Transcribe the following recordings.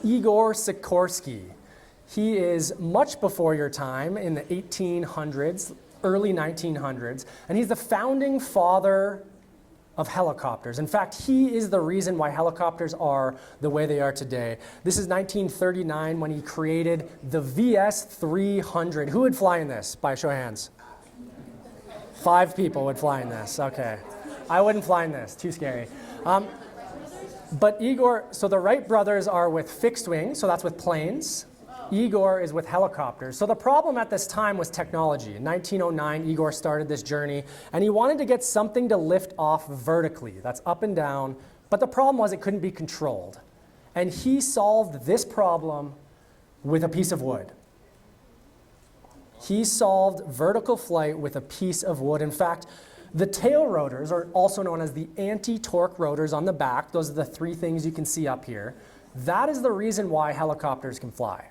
Igor Sikorsky. He is much before your time in the 1800s, early 1900s, and he's the founding father of helicopters. In fact, he is the reason why helicopters are the way they are today. This is 1939 when he created the VS-300. Who would fly in this, by a show of hands? 5 people would fly in this, okay. I wouldn't fly in this, too scary. But Igor, so the Wright brothers are with fixed wing, so that's with planes. Igor is with helicopters. So the problem at this time was technology. In 1909, Igor started this journey, and he wanted to get something to lift off vertically. That's up and down. But the problem was it couldn't be controlled. And he solved this problem with a piece of wood. He solved vertical flight with a piece of wood. In fact, the tail rotors are also known as the anti-torque rotors on the back. Those are the 3 things you can see up here. That is the reason why helicopters can fly.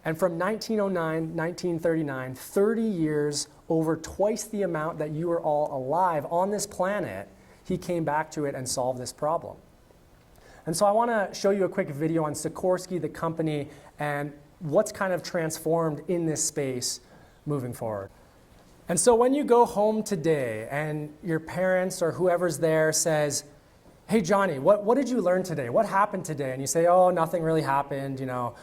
And from 1909, 1939, 30 years, over twice the amount that you were all alive on this planet, he came back to it and solved this problem. And so I want to show you a quick video on Sikorsky, the company, and what's kind of transformed in this space moving forward. And so when you go home today and your parents or whoever's there says, "Hey Johnny, what did you learn today? What happened today?" And you say, "Oh, nothing really happened, you know."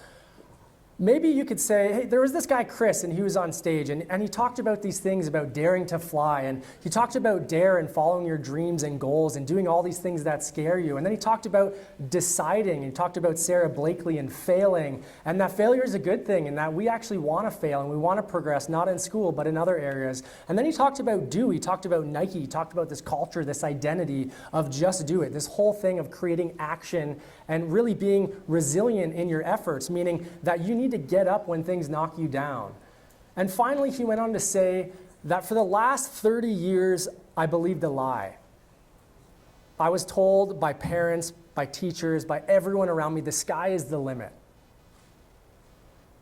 Maybe you could say, "Hey, there was this guy Chris and he was on stage and he talked about these things about daring to fly, and he talked about dare and following your dreams and goals and doing all these things that scare you. And then he talked about deciding, and he talked about Sarah Blakely and failing, and that failure is a good thing and that we actually want to fail and we want to progress, not in school but in other areas. And then he talked about do, he talked about Nike, he talked about this culture, this identity of just do it, this whole thing of creating action and really being resilient in your efforts, meaning that you need to get up when things knock you down." And finally, he went on to say that for the last 30 years, I believed a lie. I was told by parents, by teachers, by everyone around me, the sky is the limit.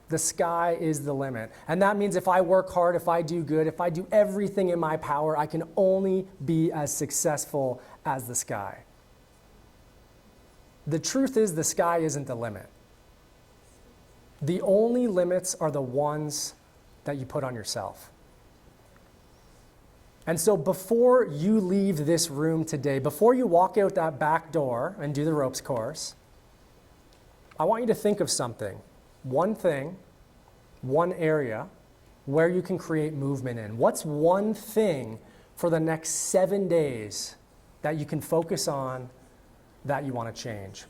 The sky is the limit. And that means if I work hard, if I do good, if I do everything in my power, I can only be as successful as the sky. The truth is the sky isn't the limit. The only limits are the ones that you put on yourself. And so before you leave this room today, before you walk out that back door and do the ropes course, I want you to think of something, one thing, one area where you can create movement in. What's one thing for the next 7 days that you can focus on that you want to change?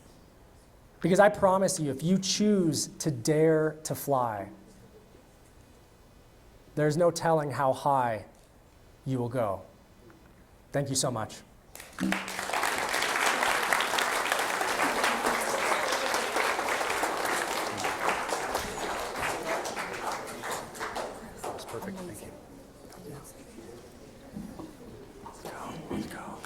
Because I promise you, if you choose to dare to fly, there's no telling how high you will go. Thank you so much. That was perfect. Thank you. Let's go. Let's go.